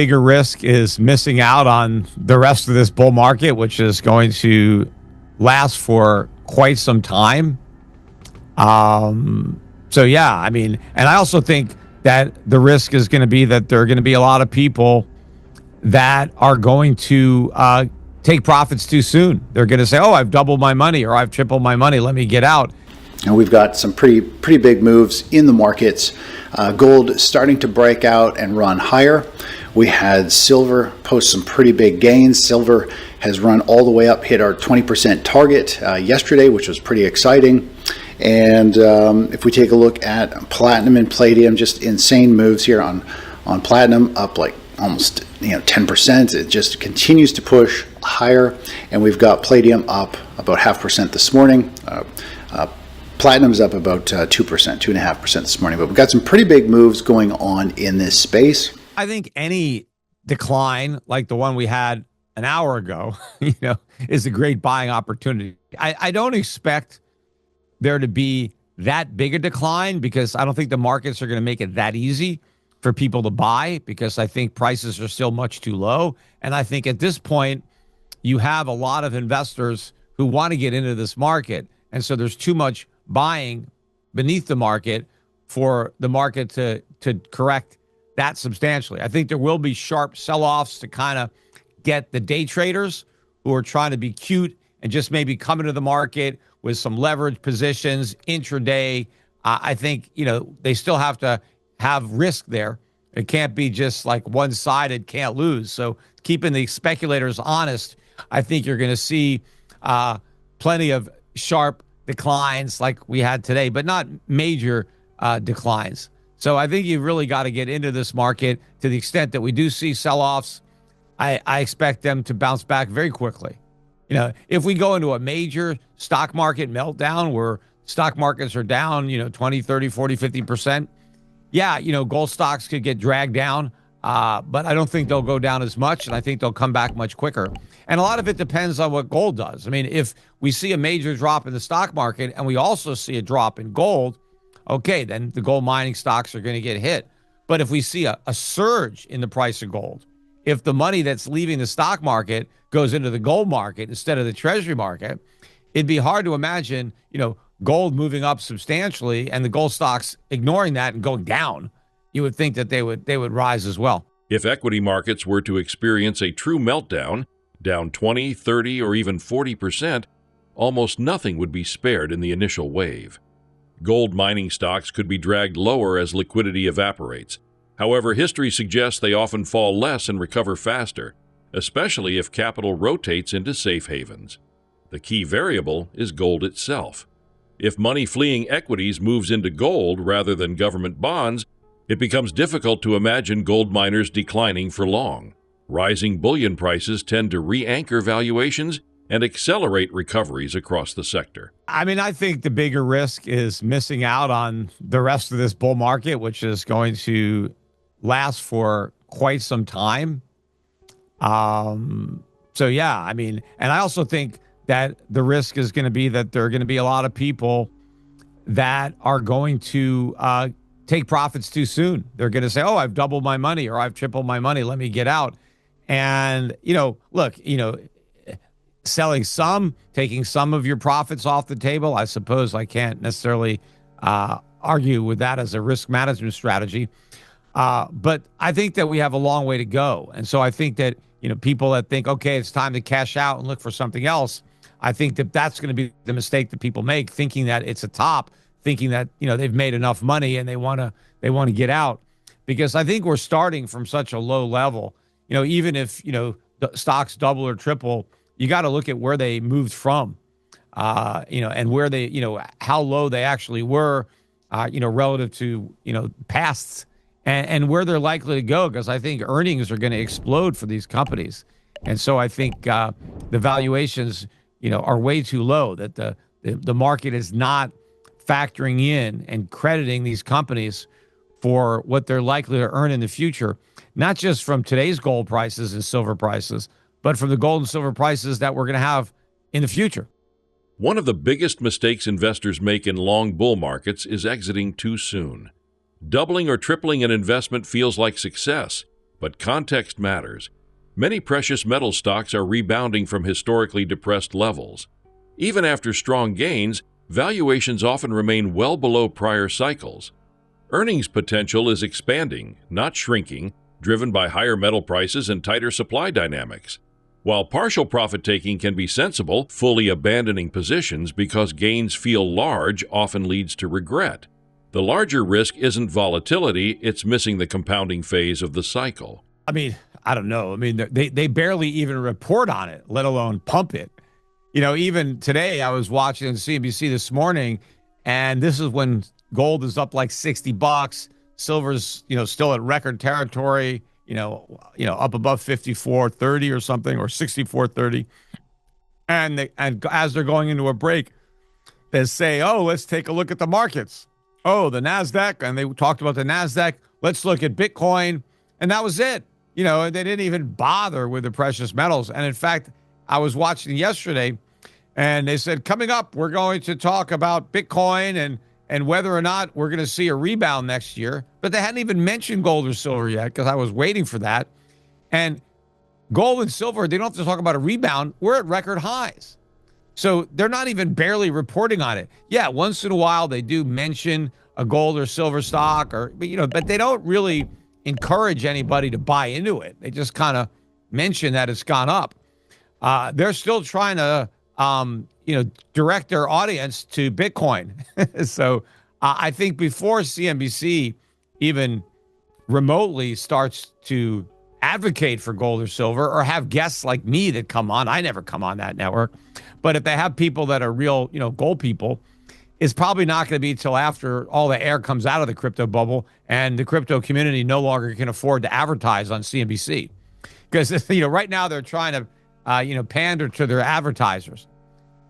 Bigger risk is missing out on the rest of this bull market, which is going to last for quite some time. So yeah, I mean, and I also think that the risk is going to be that there are going to be a lot of people that are going to take profits too soon. They're going to say, "Oh, I've doubled my money or I've tripled my money. Let me get out." And we've got some pretty big moves in the markets. Gold starting to break out and run higher. We had silver post some pretty big gains. Silver has run all the way up, hit our 20% target yesterday, which was pretty exciting. And if we take a look at platinum and palladium, just insane moves here on platinum, up like almost 10%. It just continues to push higher. And we've got palladium up about 0.5% this morning. Platinum's up about 2%, 2.5% this morning. But we've got some pretty big moves going on in this space. I think any decline like the one we had an hour ago, is a great buying opportunity. I don't expect there to be that big a decline because I don't think the markets are going to make it that easy for people to buy because I think prices are still much too low. And I think at this point, you have a lot of investors who want to get into this market. And so there's too much buying beneath the market for the market to correct that substantially. I think there will be sharp sell-offs to kind of get the day traders who are trying to be cute and just maybe come into the market with some leverage positions intraday. I think, they still have to have risk there. It can't be just like one-sided, can't lose. So keeping the speculators honest, I think you're going to see plenty of sharp declines like we had today, but not major declines. So I think you've really got to get into this market to the extent that we do see sell-offs. I expect them to bounce back very quickly. If we go into a major stock market meltdown where stock markets are down, 20, 30, 40, 50%, gold stocks could get dragged down, but I don't think they'll go down as much, and I think they'll come back much quicker. And a lot of it depends on what gold does. I mean, if we see a major drop in the stock market and we also see a drop in gold, okay, then the gold mining stocks are going to get hit. But if we see a surge in the price of gold, if the money that's leaving the stock market goes into the gold market instead of the treasury market, it'd be hard to imagine, gold moving up substantially and the gold stocks ignoring that and going down. You would think that they would rise as well. If equity markets were to experience a true meltdown, down 20, 30, or even 40%, almost nothing would be spared in the initial wave. Gold mining stocks could be dragged lower as liquidity evaporates. However, history suggests they often fall less and recover faster, especially if capital rotates into safe havens. The key variable is gold itself. If money fleeing equities moves into gold rather than government bonds, it becomes difficult to imagine gold miners declining for long. Rising bullion prices tend to re-anchor valuations and accelerate recoveries across the sector. I mean, I think the bigger risk is missing out on the rest of this bull market, which is going to last for quite some time. So yeah, I mean, and I also think that the risk is going to be that there are going to be a lot of people that are going to take profits too soon. They're going to say, "Oh, I've doubled my money or I've tripled my money. Let me get out." And, look, selling some, taking some of your profits off the table, I suppose I can't necessarily argue with that as a risk management strategy. But I think that we have a long way to go. And so I think that, people that think, okay, it's time to cash out and look for something else, I think that that's going to be the mistake that people make, thinking that it's a top, thinking that, they've made enough money and they want to get out. Because I think we're starting from such a low level. Even if, the stocks double or triple, you got to look at where they moved from, and where they, how low they actually were, relative to, past and where they're likely to go. Because I think earnings are going to explode for these companies. And so I think the valuations, are way too low, that the market is not factoring in and crediting these companies for what they're likely to earn in the future, not just from today's gold prices and silver prices, but from the gold and silver prices that we're going to have in the future. One of the biggest mistakes investors make in long bull markets is exiting too soon. Doubling or tripling an investment feels like success, but context matters. Many precious metal stocks are rebounding from historically depressed levels. Even after strong gains, valuations often remain well below prior cycles. Earnings potential is expanding, not shrinking, driven by higher metal prices and tighter supply dynamics. While partial profit-taking can be sensible, fully abandoning positions because gains feel large often leads to regret. The larger risk isn't volatility, it's missing the compounding phase of the cycle. I mean, I don't know. I mean, they barely even report on it, let alone pump it. Even today, I was watching CNBC this morning, and this is when gold is up like $60. Silver's, still at record territory, up above 54.30 or something, or 64.30. And as they're going into a break, they say, oh, let's take a look at the markets. Oh, the NASDAQ. And they talked about the NASDAQ. Let's look at Bitcoin. And that was it. They didn't even bother with the precious metals. And in fact, I was watching yesterday, and they said, coming up, we're going to talk about Bitcoin and whether or not we're going to see a rebound next year. But they hadn't even mentioned gold or silver yet, because I was waiting for that. And gold and silver, they don't have to talk about a rebound. We're at record highs. So they're not even barely reporting on it. Yeah, once in a while they do mention a gold or silver stock, but they don't really encourage anybody to buy into it. They just kind of mention that it's gone up. They're still trying to, direct their audience to Bitcoin. So I think before CNBC even remotely starts to advocate for gold or silver, or have guests like me that come on, I never come on that network, but if they have people that are real, gold people, it's probably not going to be till after all the air comes out of the crypto bubble and the crypto community no longer can afford to advertise on CNBC. Because, right now they're trying to, pander to their advertisers.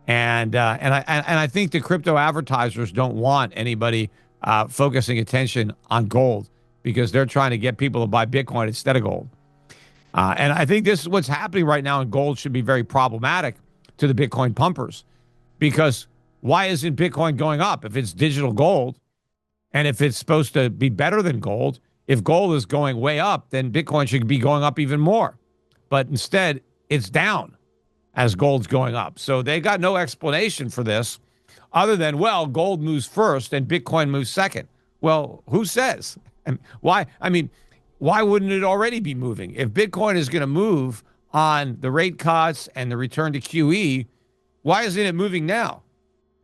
And I think the crypto advertisers don't want anybody focusing attention on gold, because they're trying to get people to buy Bitcoin instead of gold. And I think this is what's happening right now, and gold should be very problematic to the Bitcoin pumpers, because why isn't Bitcoin going up if it's digital gold? And if it's supposed to be better than gold, if gold is going way up, then Bitcoin should be going up even more. But instead, it's down as gold's going up. So they got no explanation for this other than, well, gold moves first and Bitcoin moves second. Well, who says? And why? I mean, why wouldn't it already be moving? If Bitcoin is going to move on the rate cuts and the return to QE, why isn't it moving now?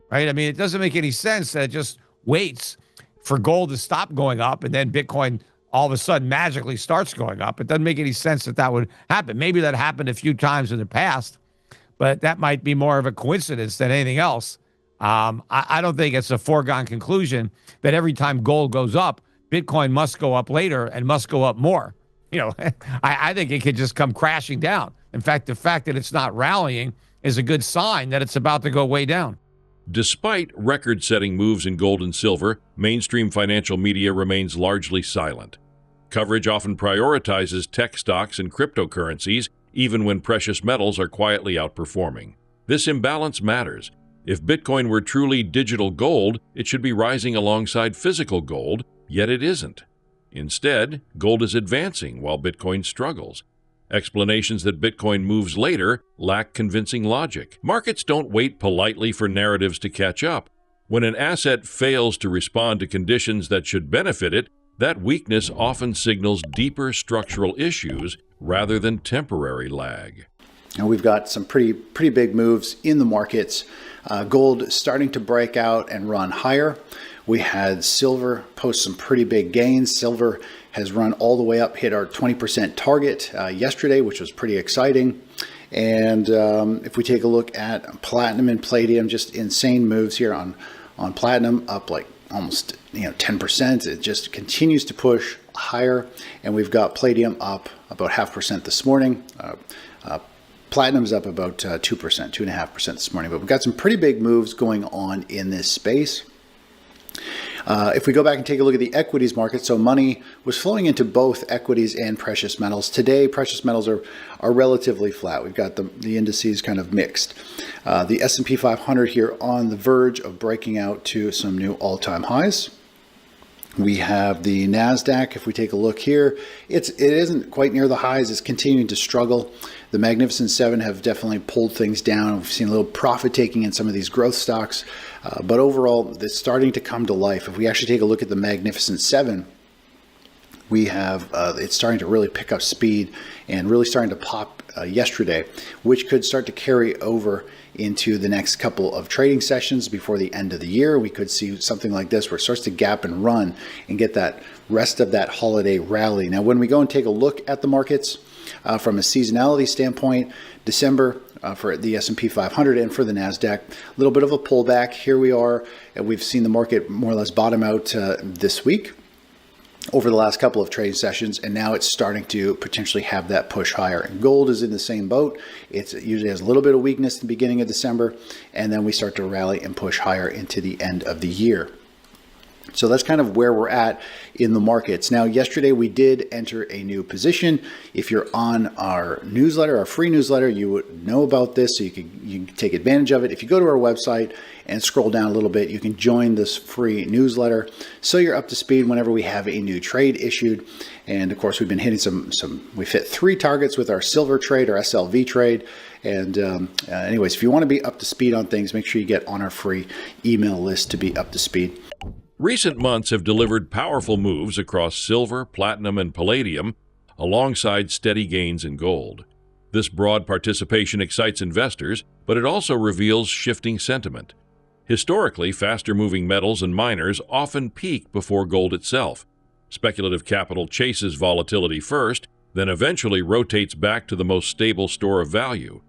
Right? I mean, it doesn't make any sense that it just waits for gold to stop going up and then Bitcoin all of a sudden magically starts going up. It doesn't make any sense that would happen. Maybe that happened a few times in the past, but that might be more of a coincidence than anything else. I don't think it's a foregone conclusion that every time gold goes up, Bitcoin must go up later and must go up more. I think it could just come crashing down. In fact, the fact that it's not rallying is a good sign that it's about to go way down. Despite record-setting moves in gold and silver, mainstream financial media remains largely silent. Coverage often prioritizes tech stocks and cryptocurrencies, even when precious metals are quietly outperforming. This imbalance matters. If Bitcoin were truly digital gold, it should be rising alongside physical gold, yet it isn't. Instead, gold is advancing while Bitcoin struggles. Explanations that Bitcoin moves later lack convincing logic. Markets don't wait politely for narratives to catch up. When an asset fails to respond to conditions that should benefit it, that weakness often signals deeper structural issues rather than temporary lag. And we've got some pretty big moves in the markets. Gold starting to break out and run higher. We had silver post some pretty big gains. Silver has run all the way up, hit our 20% target yesterday, which was pretty exciting. And if we take a look at platinum and palladium, just insane moves here on platinum, up like almost 10%. It just continues to push higher. And we've got palladium up about 0.5% this morning. Platinum's up about 2%, 2.5% this morning. But we've got some pretty big moves going on in this space. If we go back and take a look at the equities market, so money was flowing into both equities and precious metals. Today, precious metals are relatively flat. We've got the indices kind of mixed. The S&P 500 here on the verge of breaking out to some new all-time highs. We have the NASDAQ. If we take a look here, it isn't quite near the highs. It's continuing to struggle. The Magnificent Seven have definitely pulled things down. We've seen a little profit taking in some of these growth stocks, but overall, it's starting to come to life. If we actually take a look at the Magnificent Seven, we have it's starting to really pick up speed and really starting to pop yesterday, which could start to carry over into the next couple of trading sessions before the end of the year. We could see something like this where it starts to gap and run and get that rest of that holiday rally. Now, when we go and take a look at the markets from a seasonality standpoint, December for the S&P 500 and for the NASDAQ, a little bit of a pullback. Here we are, and we've seen the market more or less bottom out this week over the last couple of trading sessions, and now it's starting to potentially have that push higher. And gold is in the same boat. It usually has a little bit of weakness at the beginning of December, and then we start to rally and push higher into the end of the year. So that's kind of where we're at in the markets. Now, yesterday we did enter a new position. If you're on our newsletter, our free newsletter, you would know about this, so you can take advantage of it. If you go to our website and scroll down a little bit, you can join this free newsletter so you're up to speed whenever we have a new trade issued. And of course, we've been hitting we've hit 3 targets with our silver trade, our SLV trade. And anyways, if you want to be up to speed on things, make sure you get on our free email list to be up to speed. Recent months have delivered powerful moves across silver, platinum, and palladium, alongside steady gains in gold. This broad participation excites investors, but it also reveals shifting sentiment. Historically, faster-moving metals and miners often peak before gold itself. Speculative capital chases volatility first, then eventually rotates back to the most stable store of value.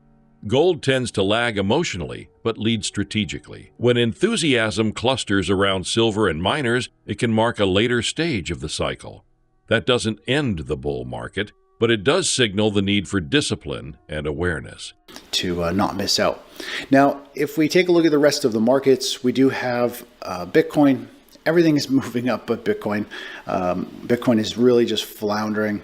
Gold tends to lag emotionally, but leads strategically. When enthusiasm clusters around silver and miners, it can mark a later stage of the cycle. That doesn't end the bull market, but it does signal the need for discipline and awareness. To not miss out. Now, if we take a look at the rest of the markets, we do have Bitcoin. Everything is moving up but Bitcoin. Bitcoin is really just floundering.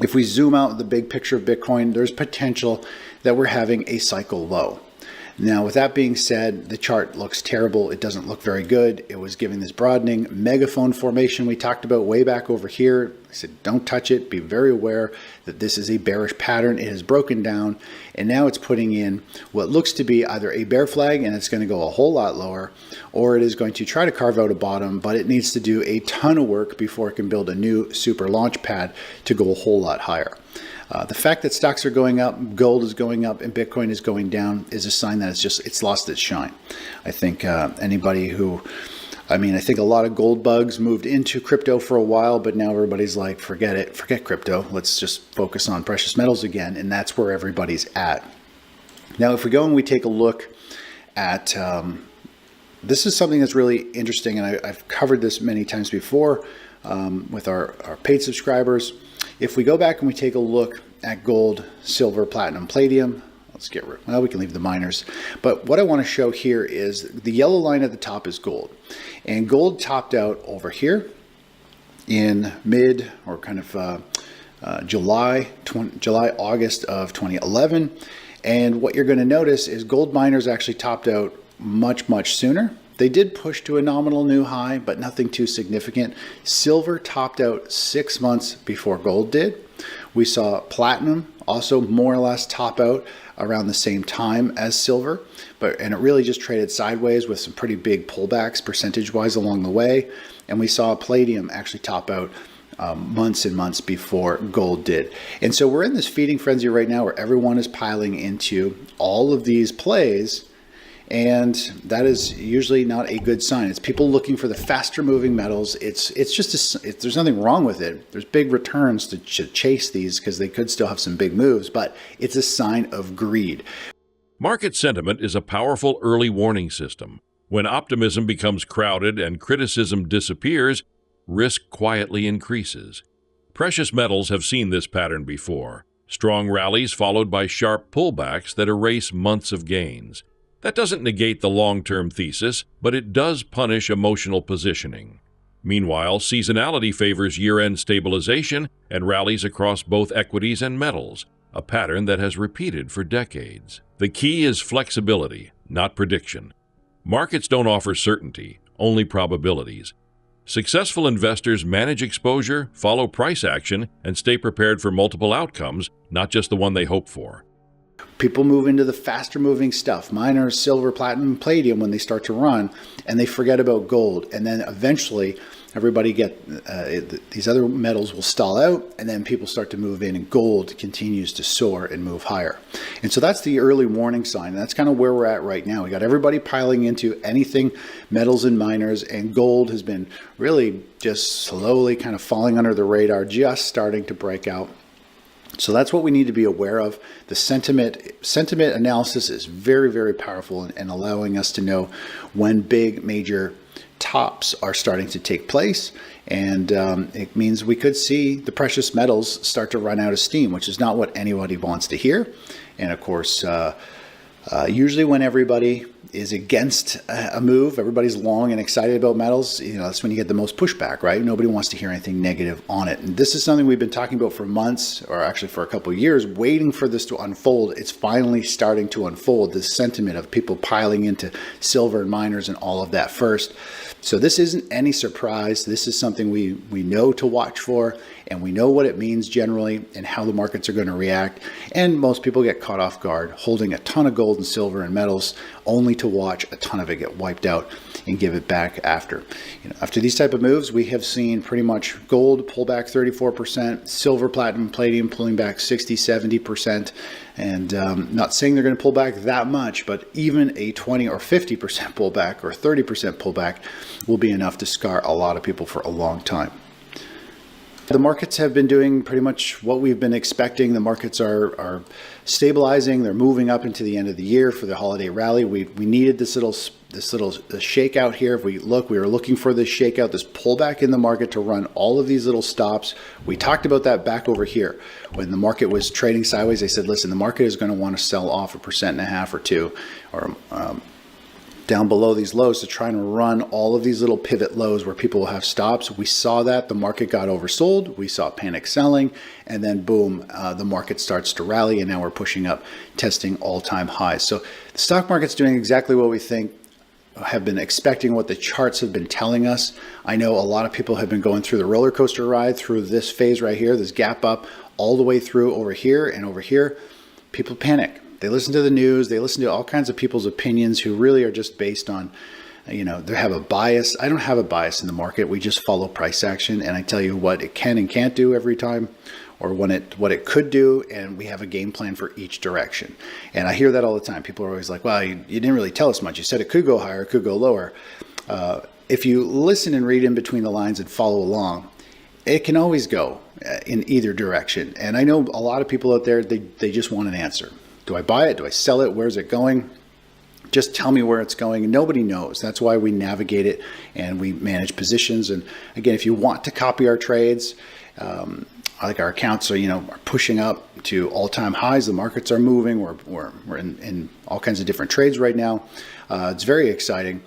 If we zoom out the big picture of Bitcoin, there's potential that we're having a cycle low. Now, with that being said, the chart looks terrible. It doesn't look very good. It was giving this broadening megaphone formation we talked about way back over here. I said, don't touch it. Be very aware that this is a bearish pattern. It has broken down, and now it's putting in what looks to be either a bear flag, and it's going to go a whole lot lower, or it is going to try to carve out a bottom, but it needs to do a ton of work before it can build a new super launch pad to go a whole lot higher. The fact that stocks are going up, gold is going up, and Bitcoin is going down is a sign that it's lost its shine. I think I think a lot of gold bugs moved into crypto for a while, but now everybody's like, forget it, forget crypto. Let's just focus on precious metals again, and that's where everybody's at. Now, if we go and we take a look at, this is something that's really interesting, and I've covered this many times before with our paid subscribers. If we go back and we take a look at gold, silver, platinum, palladium, we can leave the miners. But what I want to show here is the yellow line at the top is gold. And gold topped out over here in July, August of 2011. And what you're going to notice is gold miners actually topped out much, much sooner. They did push to a nominal new high, but nothing too significant. Silver topped out 6 months before gold did. We saw platinum also more or less top out around the same time as silver, and it really just traded sideways with some pretty big pullbacks percentage-wise along the way. And we saw palladium actually top out months and months before gold did. And so we're in this feeding frenzy right now where everyone is piling into all of these plays. And that is usually not a good sign. It's people looking for the faster moving metals. There's nothing wrong with it. There's big returns to chase these because they could still have some big moves, but it's a sign of greed. Market sentiment is a powerful early warning system. When optimism becomes crowded and criticism disappears, risk quietly increases. Precious metals have seen this pattern before. Strong rallies followed by sharp pullbacks that erase months of gains. That doesn't negate the long-term thesis, but it does punish emotional positioning. Meanwhile, seasonality favors year-end stabilization and rallies across both equities and metals, a pattern that has repeated for decades. The key is flexibility, not prediction. Markets don't offer certainty, only probabilities. Successful investors manage exposure, follow price action, and stay prepared for multiple outcomes, not just the one they hope for. People move into the faster moving stuff, miners, silver, platinum, palladium, when they start to run, and they forget about gold. And then eventually everybody these other metals will stall out, and then people start to move in, and gold continues to soar and move higher. And so that's the early warning sign. And that's kind of where we're at right now. We got everybody piling into anything metals and miners, and gold has been really just slowly kind of falling under the radar, just starting to break out. So that's what we need to be aware of. The sentiment analysis is very, very powerful in allowing us to know when big major tops are starting to take place. And it means we could see the precious metals start to run out of steam, which is not what anybody wants to hear. And of course, usually when everybody is against a move, everybody's long and excited about metals, that's when you get the most pushback, right? Nobody wants to hear anything negative on it. And this is something we've been talking about for months, or actually for a couple of years, waiting for this to unfold. It's finally starting to unfold, this sentiment of people piling into silver and miners and all of that first. So this isn't any surprise. This is something we know to watch for, and we know what it means generally and how the markets are going to react. And most people get caught off guard holding a ton of gold and silver and metals, only to watch a ton of it get wiped out and give it back after. After these type of moves, we have seen pretty much gold pull back 34%, silver, platinum, palladium pulling back 60, 70%. And not saying they're going to pull back that much, but even a 20 or 50% pullback or 30% pullback will be enough to scar a lot of people for a long time. The markets have been doing pretty much what we've been expecting. The markets are stabilizing. They're moving up into the end of the year for the holiday rally. We needed this little shakeout here. If we look, we were looking for this shakeout, this pullback in the market to run all of these little stops. We talked about that back over here when the market was trading sideways. I said, listen, the market is going to want to sell off 1.5% or 2%, or down below these lows to try and run all of these little pivot lows where people will have stops. We saw that the market got oversold. We saw panic selling, and then boom, the market starts to rally, and now we're pushing up, testing all-time highs. So the stock market's doing exactly what we have been expecting, what the charts have been telling us. I know a lot of people have been going through the roller coaster ride through this phase right here, this gap up all the way through over here and over here. People panic. They listen to the news. They listen to all kinds of people's opinions who really are just based on, they have a bias. I don't have a bias in the market. We just follow price action, and I tell you what it can and can't do every time, or what it could do, and we have a game plan for each direction. And I hear that all the time. People are always like, well, you didn't really tell us much. You said it could go higher, it could go lower. If you listen and read in between the lines and follow along, it can always go in either direction. And I know a lot of people out there, they just want an answer. Do I buy it? Do I sell it? Where's it going? Just tell me where it's going. Nobody knows. That's why we navigate it and we manage positions. And again, if you want to copy our trades, like our accounts are pushing up to all-time highs. The markets are moving. We're in all kinds of different trades right now. It's very exciting.